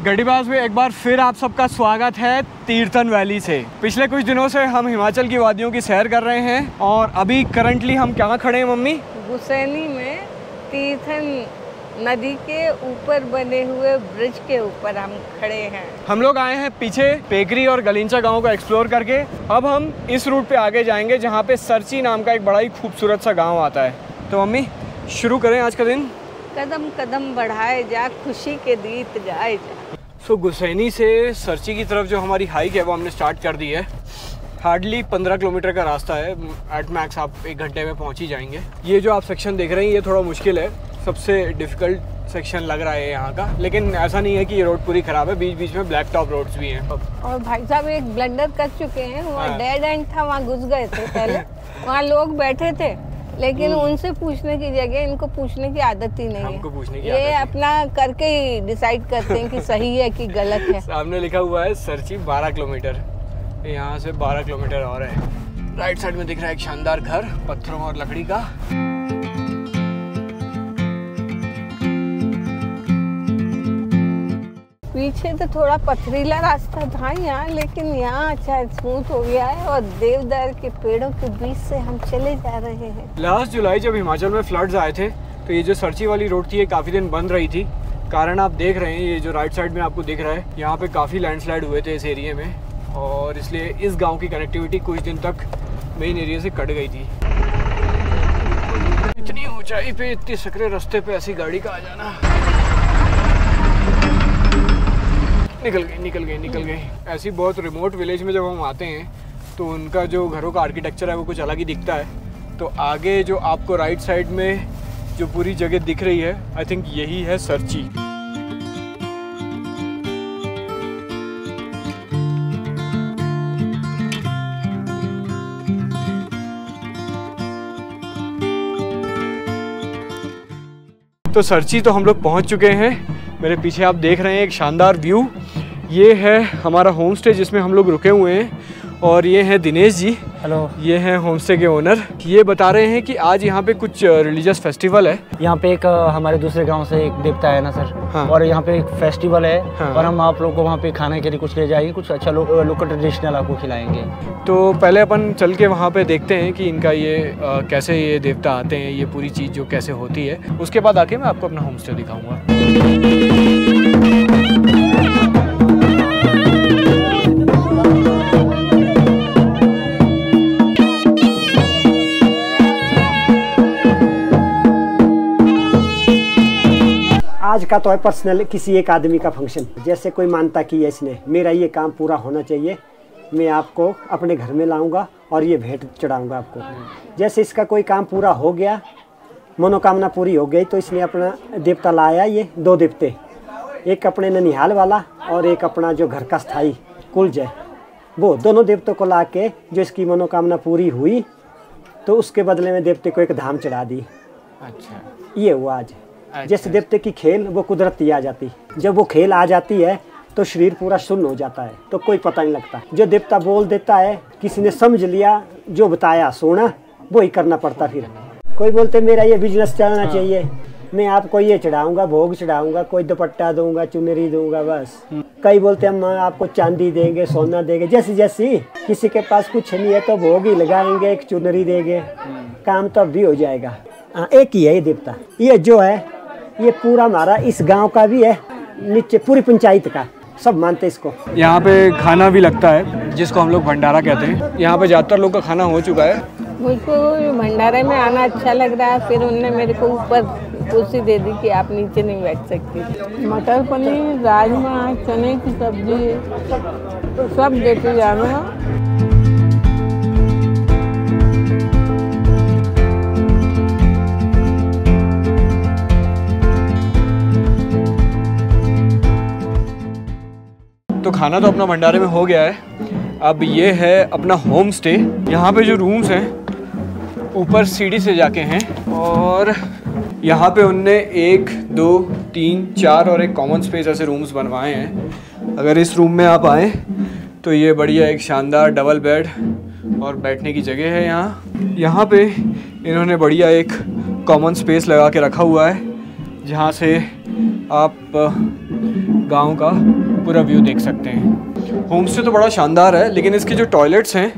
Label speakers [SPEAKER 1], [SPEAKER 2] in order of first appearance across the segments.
[SPEAKER 1] गढ़ीबाज में एक बार फिर आप सबका स्वागत है तीर्थन वैली से। पिछले कुछ दिनों से हम हिमाचल की वादियों की सैर कर रहे हैं और अभी करंटली हम कहाँ खड़े हैं मम्मी?
[SPEAKER 2] गुसैनी में तीर्थन नदी के ऊपर बने हुए ब्रिज के ऊपर हम खड़े हैं।
[SPEAKER 1] हम लोग आए हैं पीछे पेकरी और गलींचा गांव को एक्सप्लोर करके। अब हम इस रूट पे आगे जाएंगे जहाँ पे सरची नाम का एक बड़ा ही खूबसूरत सा गाँव आता है। तो मम्मी शुरू करें आज का दिन।
[SPEAKER 2] कदम कदम बढ़ाए जा, खुशी के गीत गाए जा।
[SPEAKER 1] सो गुसैनी से सरची की तरफ जो हमारी हाइक है वो हमने स्टार्ट कर दी है। हार्डली 15 किलोमीटर का रास्ता है। एट मैक्स आप 1 घंटे में पहुंच ही जाएंगे। ये जो आप सेक्शन देख रहे हैं ये थोड़ा मुश्किल है, सबसे डिफ़िकल्ट सेक्शन लग रहा है यहाँ का। लेकिन ऐसा नहीं है कि ये रोड पूरी ख़राब है, बीच बीच में ब्लैक टॉप रोड्स भी हैं।
[SPEAKER 2] और भाई साहब एक ब्लंडर कर चुके हैं, वहाँ डेड एंड था, वहाँ घुस गए थे पहले। वहाँ लोग बैठे थे लेकिन उनसे पूछने की जगह इनको पूछने की आदत ही नहीं है। पूछने की ये अपना करके ही डिसाइड करते हैं कि सही है कि गलत है।
[SPEAKER 1] सामने लिखा हुआ है सरची 12 किलोमीटर, यहाँ से 12 किलोमीटर और है। राइट साइड में दिख रहा है एक शानदार घर पत्थरों और लकड़ी का।
[SPEAKER 2] पीछे तो थोड़ा पथरीला रास्ता था यहाँ, लेकिन यहाँ अच्छा स्मूथ हो गया है और देवदार के पेड़ों के बीच से हम चले जा रहे हैं।
[SPEAKER 1] लास्ट जुलाई जब हिमाचल में फ्लड्स आए थे तो ये जो सरची वाली रोड थी ये काफ़ी दिन बंद रही थी। कारण आप देख रहे हैं, ये जो राइट साइड में आपको दिख रहा है यहाँ पे काफ़ी लैंडस्लाइड हुए थे इस एरिया में, और इसलिए इस गाँव की कनेक्टिविटी कुछ दिन तक मेन एरिया से कट गई थी। इतनी ऊंचाई पे इतने सकरे रास्ते पे ऐसी गाड़ी का आ जाना। निकल गई। ऐसी बहुत रिमोट विलेज में जब हम आते हैं तो उनका जो घरों का आर्किटेक्चर है वो कुछ अलग ही दिखता है। तो आगे जो आपको राइट साइड में जो पूरी जगह दिख रही है, आई थिंक यही है सरची। तो सरची तो हम लोग पहुंच चुके हैं। मेरे पीछे आप देख रहे हैं एक शानदार व्यू। ये है हमारा होम स्टे जिसमें हम लोग रुके हुए हैं, और ये हैं दिनेश जी।
[SPEAKER 3] हेलो।
[SPEAKER 1] ये हैं होम स्टे के ओनर। ये बता रहे हैं कि आज यहाँ पे कुछ रिलीजियस फेस्टिवल है।
[SPEAKER 3] यहाँ पे एक हमारे दूसरे गांव से एक देवता है ना सर।
[SPEAKER 1] हाँ।
[SPEAKER 3] और यहाँ पे एक फेस्टिवल है।
[SPEAKER 1] हाँ।
[SPEAKER 3] और हम आप लोग को वहाँ पे खाने के लिए कुछ ले जाएंगे, कुछ अच्छा लोकल ट्रेडिशनल आपको खिलाएंगे।
[SPEAKER 1] तो पहले अपन चल के वहाँ पे देखते हैं कि इनका ये कैसे ये देवता आते हैं, ये पूरी चीज़ जो कैसे होती है। उसके बाद आके मैं आपको अपना होम स्टे दिखाऊँगा।
[SPEAKER 4] आज का तो है पर्सनल किसी एक आदमी का फंक्शन। जैसे कोई मानता कि इसने मेरा ये काम पूरा होना चाहिए, मैं आपको अपने घर में लाऊंगा और ये भेंट चढ़ाऊंगा आपको। जैसे इसका कोई काम पूरा हो गया, मनोकामना पूरी हो गई, तो इसने अपना देवता लाया। ये 2 देवते, एक अपने ननिहाल वाला और एक अपना जो घर का स्थाई कुलज है, वो दोनों देवतों को ला के जो इसकी मनोकामना पूरी हुई तो उसके बदले में देवते को एक धाम चढ़ा दी।
[SPEAKER 1] अच्छा,
[SPEAKER 4] ये हुआ आज। जैसे देवते की खेल वो कुदरती आ जाती, जब वो खेल आ जाती है तो शरीर पूरा शून्य हो जाता है, तो कोई पता नहीं लगता। जो देवता बोल देता है, किसी ने समझ लिया, जो बताया सोना वो ही करना पड़ता। फिर कोई बोलते मेरा ये बिजनेस चलना चाहिए, मैं आपको ये चढ़ाऊंगा, भोग चढ़ाऊंगा, कोई दुपट्टा दूंगा, चुनरी दूंगा, बस। कई बोलते हम आपको चांदी देंगे, सोना देंगे। जैसी जैसी किसी के पास कुछ नहीं है तो भोग ही लगाएंगे, एक चुनरी देंगे, काम तो अब भी हो जाएगा। हाँ, एक ही है ये देवता। ये जो है ये पूरा हमारा इस गांव का भी है, नीचे पूरी पंचायत का, सब मानते इसको।
[SPEAKER 1] यहाँ पे खाना भी लगता है जिसको हम लोग भंडारा कहते हैं। यहाँ पे ज़्यादातर लोग का खाना हो चुका है।
[SPEAKER 2] मुझको भंडारे में आना अच्छा लग रहा है। फिर उनने मेरे को ऊपर कुर्सी दे दी कि आप नीचे नहीं बैठ सकते। मटर पनीर, राजमा, चने की सब्जी सब देते जाना।
[SPEAKER 1] तो खाना तो अपना भंडारे में हो गया है। अब ये है अपना होम स्टे। यहाँ पे जो रूम्स हैं ऊपर सीढ़ी से जाके हैं, और यहाँ पे उनने 1, 2, 3, 4 और एक कॉमन स्पेस ऐसे रूम्स बनवाए हैं। अगर इस रूम में आप आएँ तो ये बढ़िया एक शानदार डबल बेड और बैठने की जगह है। यहाँ पे इन्होंने बढ़िया एक कॉमन स्पेस लगा के रखा हुआ है जहाँ से आप गांव का पूरा व्यू देख सकते हैं। होम स्टे तो बड़ा शानदार है, लेकिन इसके जो टॉयलेट्स हैं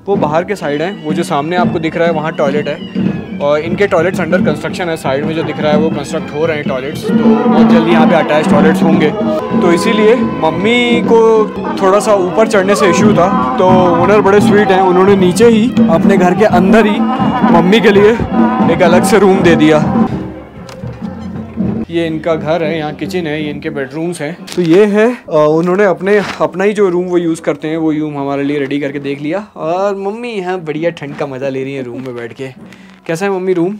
[SPEAKER 1] वो बाहर के साइड हैं। वो जो सामने आपको दिख रहा है वहाँ टॉयलेट है, और इनके टॉयलेट्स अंडर कंस्ट्रक्शन है। साइड में जो दिख रहा है वो कंस्ट्रक्ट हो रहे हैं टॉयलेट्स, तो बहुत जल्दी यहाँ पे अटैच टॉयलेट्स होंगे। तो इसीलिए मम्मी को थोड़ा सा ऊपर चढ़ने से इशू था, तो ओनर बड़े स्वीट हैं, उन्होंने नीचे ही अपने घर के अंदर ही मम्मी के लिए एक अलग से रूम दे दिया। ये इनका घर है, यहाँ किचन है, ये इनके बेडरूम्स हैं। तो ये है उन्होंने अपना ही जो रूम वो यूज़ करते हैं वो रूम हमारे लिए रेडी करके देख लिया। और मम्मी यहाँ बढ़िया ठंड का मज़ा ले रही है रूम में बैठ के। कैसा है मम्मी रूम?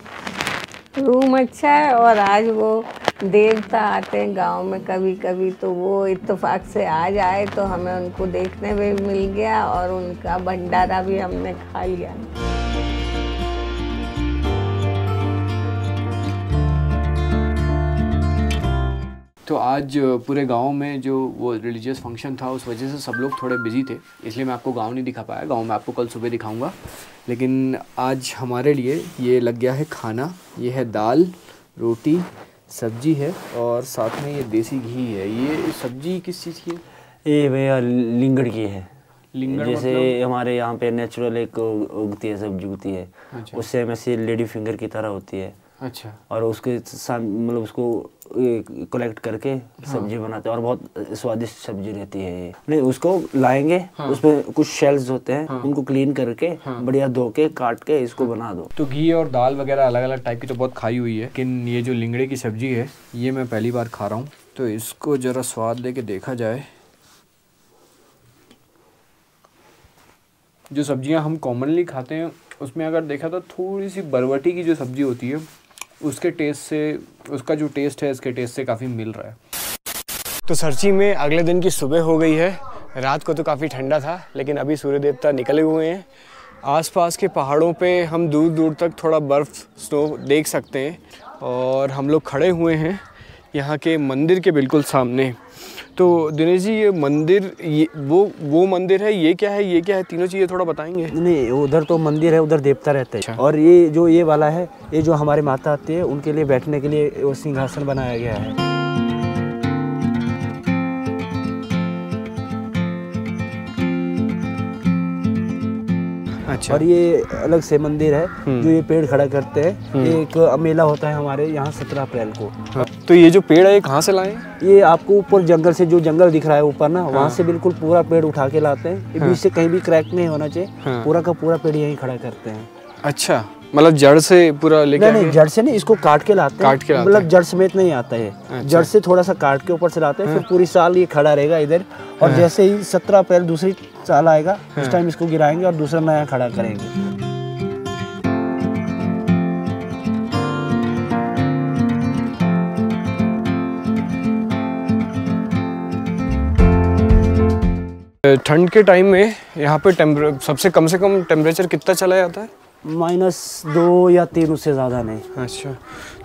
[SPEAKER 2] रूम अच्छा है, और आज वो देवता आते हैं गांव में कभी कभी, तो वो इत्तेफाक से आ जाए तो हमें उनको देखने में मिल गया, और उनका भंडारा भी हमने खा लिया।
[SPEAKER 1] तो आज पूरे गांव में जो वो रिलीजियस फंक्शन था उस वजह से सब लोग थोड़े बिजी थे, इसलिए मैं आपको गांव नहीं दिखा पाया। गांव में आपको कल सुबह दिखाऊंगा। लेकिन आज हमारे लिए ये लग गया है खाना। ये है दाल, रोटी, सब्जी है, और साथ में ये देसी घी है। ये सब्जी किस चीज़ की है?
[SPEAKER 3] ये भैया लिंगड़ की है।
[SPEAKER 1] लिंगड़
[SPEAKER 3] जैसे
[SPEAKER 1] मतलब?
[SPEAKER 3] हमारे यहाँ पे नेचुरल एक उगती है सब्जी उगती है।
[SPEAKER 1] अच्छा।
[SPEAKER 3] उससे ऐसे लेडी फिंगर की तरह होती है।
[SPEAKER 1] अच्छा।
[SPEAKER 3] और उसके मतलब उसको कलेक्ट करके सब्जी बनाते हैं, और बहुत स्वादिष्ट सब्जी रहती है ये। नहीं, उसको लाएंगे, उसमें कुछ शेल्स होते हैं, उनको क्लीन करके बढ़िया धो के काट के इसको बना दो।
[SPEAKER 1] तो घी और दाल वगैरह अलग अलग टाइप की तो बहुत खाई हुई है, लेकिन ये जो लिंगड़े की सब्जी है ये मैं पहली बार खा रहा हूँ। तो इसको ज़रा स्वाद लेके देखा जाए। जो सब्जियां हम कॉमनली खाते हैं उसमें अगर देखा तो थोड़ी सी बरबटी की जो सब्जी होती है उसके टेस्ट से, उसका जो टेस्ट है इसके टेस्ट से काफ़ी मिल रहा है। तो सरची में अगले दिन की सुबह हो गई है। रात को तो काफ़ी ठंडा था, लेकिन अभी सूर्य देवता निकले हुए हैं। आसपास के पहाड़ों पे हम दूर दूर तक थोड़ा बर्फ़ स्नो देख सकते हैं, और हम लोग खड़े हुए हैं यहाँ के मंदिर के बिल्कुल सामने। तो दिनेश जी, ये मंदिर, ये वो मंदिर है, ये क्या है, ये क्या है, तीनों चीज़ें थोड़ा बताएंगे?
[SPEAKER 3] नहीं, उधर तो मंदिर है, उधर देवता रहता है। और ये जो ये वाला है, ये जो हमारे माता आती है उनके लिए बैठने के लिए वो सिंहासन बनाया गया है।
[SPEAKER 1] अच्छा।
[SPEAKER 3] और ये अलग से मंदिर है जो ये पेड़ खड़ा करते हैं। एक मेला होता है हमारे यहाँ 17 अप्रैल को।
[SPEAKER 1] हाँ। तो ये जो पेड़ है ये कहाँ से लाए?
[SPEAKER 3] ये आपको ऊपर जंगल से, जो जंगल दिख रहा है ऊपर ना, वहाँ से बिल्कुल पूरा पेड़ उठा के लाते हैं। ये बीच से कहीं भी क्रैक नहीं होना चाहिए। पूरा का पूरा पेड़ यहीं खड़ा करते हैं।
[SPEAKER 1] अच्छा, मतलब जड़ से पूरा लेके?
[SPEAKER 3] नहीं, जड़ से नहीं, इसको काट के लाते हैं। मतलब जड़ समेत नहीं आता है। अच्छा। जड़ से थोड़ा सा काट के ऊपर से लाते हैं। फिर पूरी साल ये खड़ा रहेगा इधर, और जैसे ही 17 अप्रैल दूसरी साल आएगा उस टाइम इसको गिराएंगे और दूसरा नया खड़ा करेंगे।
[SPEAKER 1] ठंड के टाइम में यहाँ पे सबसे कम से कम टेम्परेचर कितना चला जाता है?
[SPEAKER 3] -2 या 3, उससे ज़्यादा नहीं।
[SPEAKER 1] अच्छा।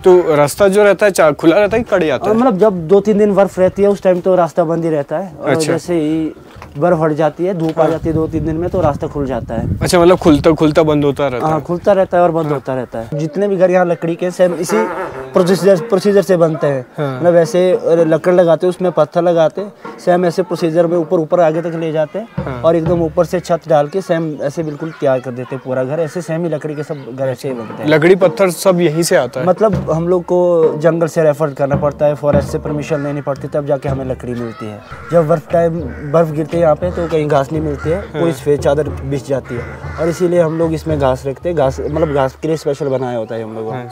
[SPEAKER 1] तो रास्ता जो रहता है खुला रहता है कि कट जाता है?
[SPEAKER 3] मतलब जब 2-3 दिन बर्फ रहती है उस टाइम तो रास्ता बंद ही रहता है। और
[SPEAKER 1] अच्छा।
[SPEAKER 3] जैसे ही बर्फ हट जाती है, धूप आ जाती है 2-3 दिन में, तो रास्ता खुल जाता है।
[SPEAKER 1] अच्छा, मतलब खुलता बंद होता रहता है?
[SPEAKER 3] हाँ, खुलता रहता है और बंद होता रहता है। जितने भी घर यहाँ लकड़ी के सेम इसी प्रोसीजर से बनते हैं। मतलब ऐसे लकड़ लगाते हैं, उसमें पत्थर लगाते हैं, सेम ऐसे प्रोसीजर में ऊपर आगे तक ले जाते हैं, और एकदम ऊपर से छत डाल के सेम ऐसे बिल्कुल तैयार कर देते हैं पूरा घर। ऐसे सेम ही लकड़ी के सब घर ऐसे ही बनते हैं।
[SPEAKER 1] लकड़ी पत्थर सब यहीं से आता है? मतलब
[SPEAKER 3] हम लोग को जंगल से रेफर करना पड़ता है, फॉरेस्ट से परमिशन लेनी पड़ती है, तब जाके हमें लकड़ी मिलती है। जब बर्फ गिरती है यहाँ पे तो कहीं घास नहीं मिलती है, कोई सफेद चादर बिछ जाती है, और इसीलिए हम लोग इसमें घास रखते हैं। घास मतलब घास के लिए स्पेशल बनाया होता है हम लोगों ने।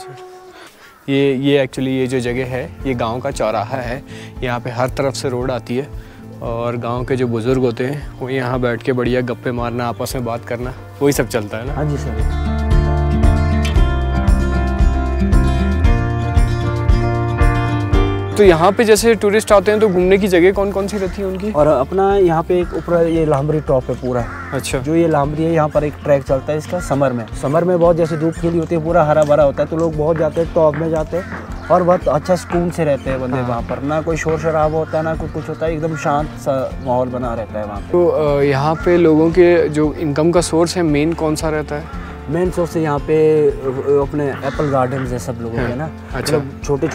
[SPEAKER 1] ये एक्चुअली ये जो जगह है ये गांव का चौराहा है। यहाँ पे हर तरफ से रोड आती है, और गांव के जो बुजुर्ग होते हैं वो यहाँ बैठ के बढ़िया गप्पे मारना, आपस में बात करना, वही सब चलता है ना?
[SPEAKER 3] हाँ जी सर।
[SPEAKER 1] तो यहाँ पे जैसे टूरिस्ट आते हैं तो घूमने की जगह कौन कौन सी रहती है उनकी?
[SPEAKER 3] और अपना यहाँ पे एक ऊपर ये लामबरी टॉप है पूरा।
[SPEAKER 1] अच्छा।
[SPEAKER 3] जो ये लामबरी है, यहाँ पर एक ट्रैक चलता है इसका समर में बहुत जैसे धूप खिली होती है, पूरा हरा भरा होता है, तो लोग बहुत जाते हैं, टॉप में जाते हैं, और बहुत अच्छा सुकून से रहते हैं बंदे। वहाँ पर ना कोई शोर शराब होता है, ना कुछ होता है, एकदम शांत सा माहौल बना रहता है वहाँ पे।
[SPEAKER 1] तो यहाँ पे लोगों के जो इनकम का सोर्स है मेन कौन सा रहता है?
[SPEAKER 3] मेन सोर्स है यहाँ पे अपने एप्पल गार्डन है सब लोगों के ना।
[SPEAKER 1] अच्छा।
[SPEAKER 3] मतलब छोटे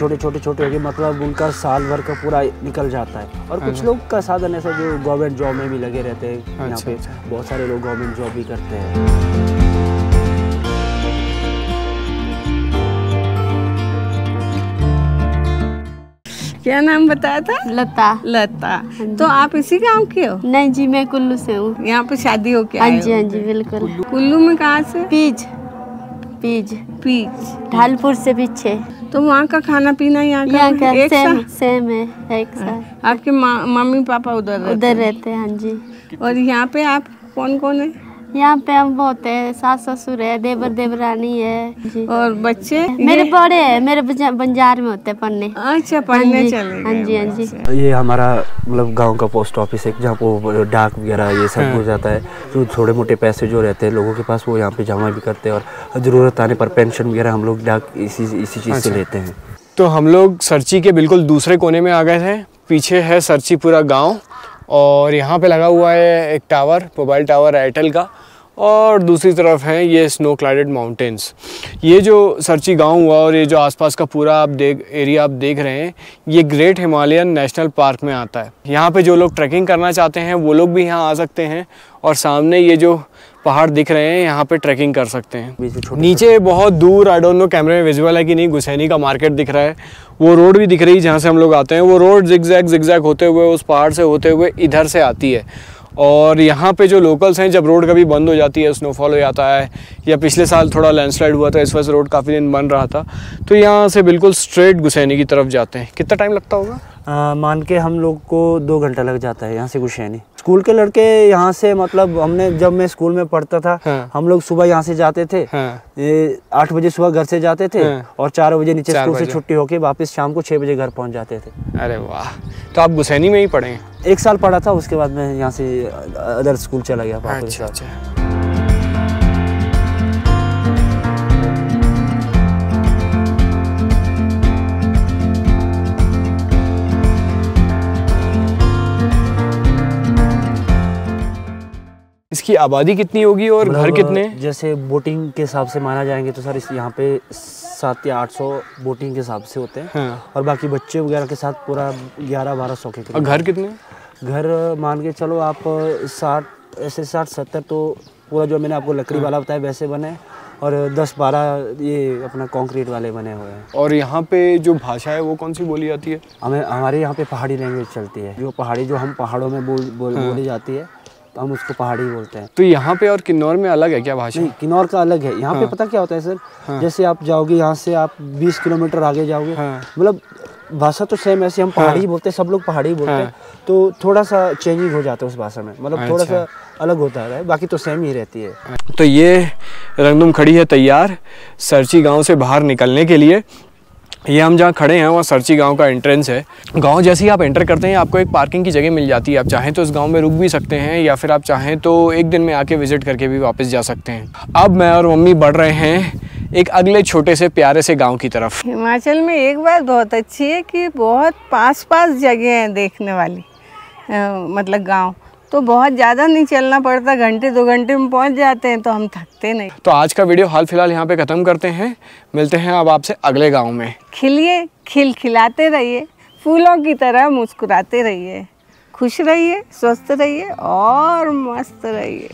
[SPEAKER 3] हो गए, मतलब उनका साल भर का पूरा निकल जाता है। और कुछ लोग का साधन ऐसा जो गवर्नमेंट जॉब में भी लगे रहते हैं। यहाँ पे बहुत सारे लोग गवर्नमेंट जॉब भी करते हैं।
[SPEAKER 2] क्या नाम बताया था?
[SPEAKER 5] लता।
[SPEAKER 2] लता। तो आप इसी गांव के हो?
[SPEAKER 5] नहीं जी, मैं कुल्लू से हूँ।
[SPEAKER 2] यहाँ पे शादी हो के
[SPEAKER 5] हाँ
[SPEAKER 2] आए
[SPEAKER 5] जी,
[SPEAKER 2] हो?
[SPEAKER 5] हाँ जी, बिल्कुल।
[SPEAKER 2] कुल्लू में कहाँ से?
[SPEAKER 5] पीज ढालपुर से पीछे।
[SPEAKER 2] तो वहाँ का खाना पीना यहाँ
[SPEAKER 5] का
[SPEAKER 2] एक
[SPEAKER 5] सेम है, एक साथ।
[SPEAKER 2] आपके मम्मी पापा उधर
[SPEAKER 5] रहते हैं? हाँ जी।
[SPEAKER 2] और यहाँ पे आप कौन कौन है?
[SPEAKER 5] यहाँ पे हम बहुत है, सास ससुर है, देवर देवरानी है जी।
[SPEAKER 2] और बच्चे?
[SPEAKER 5] मेरे बड़े हैं, मेरे बंजार में होते हैं पढ़ने।
[SPEAKER 2] अच्छा, पढ़ने चले गए।
[SPEAKER 5] हाँ जी, हाँ जी।
[SPEAKER 3] ये हमारा मतलब गांव का पोस्ट ऑफिस है, जहाँ पे डाक वगैरह ये सब हो जाता है। जो थोड़े मोटे पैसे जो रहते हैं लोगों के पास, वो यहाँ पे जमा भी करते हैं। और ज़रूरत आने पर पेंशन वगैरह हम लोग डाक इसी चीज़ से लेते हैं।
[SPEAKER 1] तो हम लोग सरची के बिल्कुल दूसरे कोने में आ गए थे। पीछे है सरची पूरा गाँव, और यहाँ पे लगा हुआ है एक टावर, मोबाइल टावर एयरटेल का। और दूसरी तरफ है ये स्नो क्लाइडेड माउंटेन्स। ये जो सरची गांव हुआ और ये जो आसपास का पूरा एरिया आप देख रहे हैं, ये ग्रेट हिमालयन नेशनल पार्क में आता है। यहाँ पे जो लोग ट्रैकिंग करना चाहते हैं वो लोग भी यहाँ आ सकते हैं। और सामने ये जो पहाड़ दिख रहे हैं, यहाँ पे ट्रैकिंग कर सकते हैं। नीचे बहुत दूर, आई डोंट नो कैमरे में विजुअल है कि नहीं, गुसैनी का मार्केट दिख रहा है। वो रोड भी दिख रही है जहाँ से हम लोग आते हैं। वो रोड जिगजैग होते हुए उस पहाड़ से होते हुए इधर से आती है। और यहाँ पे जो लोकल्स हैं, जब रोड कभी बंद हो जाती है, स्नोफॉल हो जाता है, या पिछले साल थोड़ा लैंडस्लाइड हुआ था, इस वजह से रोड काफ़ी दिन बन रहा था, तो यहाँ से बिल्कुल स्ट्रेट गुसैनी की तरफ जाते हैं। कितना टाइम लगता होगा?
[SPEAKER 3] मान के हम लोग को 2 घंटा लग जाता है यहाँ से गुसैनी। स्कूल के लड़के यहाँ से, मतलब हमने, जब मैं स्कूल में पढ़ता था, हम लोग सुबह यहाँ से जाते थे। 8 बजे सुबह घर से जाते थे, और 4 बजे नीचे स्कूल से छुट्टी होके वापस शाम को 6 बजे घर पहुँच जाते थे।
[SPEAKER 1] अरे वाह! तो आप गुसैनी में ही पढ़े हैं?
[SPEAKER 3] 1 साल पढ़ा था, उसके बाद मैं यहाँ से अदर स्कूल चला गया।
[SPEAKER 1] अच्छा। इसकी आबादी कितनी होगी और घर कितने?
[SPEAKER 3] जैसे बोटिंग के हिसाब से माना जाएंगे तो सर, इस यहाँ पे 700 या 800 बोटिंग के हिसाब से होते हैं। और बाकी बच्चे वगैरह के साथ पूरा 1100-1200 के।
[SPEAKER 1] और घर कितने?
[SPEAKER 3] घर मान के चलो आप 60-70 तो पूरा जो मैंने आपको लकड़ी वाला बताया वैसे बने, और 10-12 ये अपना कंक्रीट वाले बने हुए हैं।
[SPEAKER 1] और यहाँ पे जो भाषा है वो कौन सी बोली जाती है?
[SPEAKER 3] हमारे यहाँ पे पहाड़ी लैंग्वेज चलती है। जो पहाड़ी, जो हम पहाड़ों में बोली जाती है, तो हम उसको पहाड़ी बोलते हैं।
[SPEAKER 1] तो यहाँ पे और किन्नौर में अलग है क्या भाषा?
[SPEAKER 3] नहीं, किन्नौर का अलग है। यहाँ पे पता क्या होता है सर, जैसे आप जाओगे यहाँ से, आप 20 किलोमीटर आगे जाओगे, मतलब भाषा तो सेम, ऐसे हम पहाड़ी बोलते हैं, सब लोग पहाड़ी बोलते हैं, तो थोड़ा सा चेंजिंग हो जाता है उस भाषा में, मतलब थोड़ा सा अलग होता है, बाकी तो सेम ही रहती है।
[SPEAKER 1] तो ये रंगदुम खड़ी है तैयार सरची गांव से बाहर निकलने के लिए। ये हम जहाँ खड़े हैं वहाँ सरची गांव का एंट्रेंस है। गांव जैसे ही आप एंटर करते हैं, आपको एक पार्किंग की जगह मिल जाती है। आप चाहें तो इस गांव में रुक भी सकते हैं, या फिर आप चाहें तो एक दिन में आके विजिट करके भी वापस जा सकते हैं। अब मैं और मम्मी बढ़ रहे हैं एक अगले छोटे से प्यारे से गांव की तरफ।
[SPEAKER 2] हिमाचल में एक बात बहुत अच्छी है कि बहुत पास जगह हैं देखने वाली, मतलब गांव, तो बहुत ज़्यादा नहीं चलना पड़ता, 1-2 घंटे में पहुंच जाते हैं, तो हम थकते नहीं।
[SPEAKER 1] तो आज का वीडियो हाल फिलहाल यहाँ पे ख़त्म करते हैं। मिलते हैं अब आपसे अगले गांव में।
[SPEAKER 2] खिलिए, खिलखिलाते रहिए, फूलों की तरह मुस्कुराते रहिए, खुश रहिए, स्वस्थ रहिए और मस्त रहिए।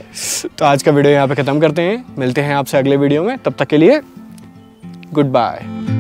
[SPEAKER 1] तो आज का वीडियो यहाँ पे ख़त्म करते हैं। मिलते हैं आपसे अगले वीडियो में, तब तक के लिए गुड बाय।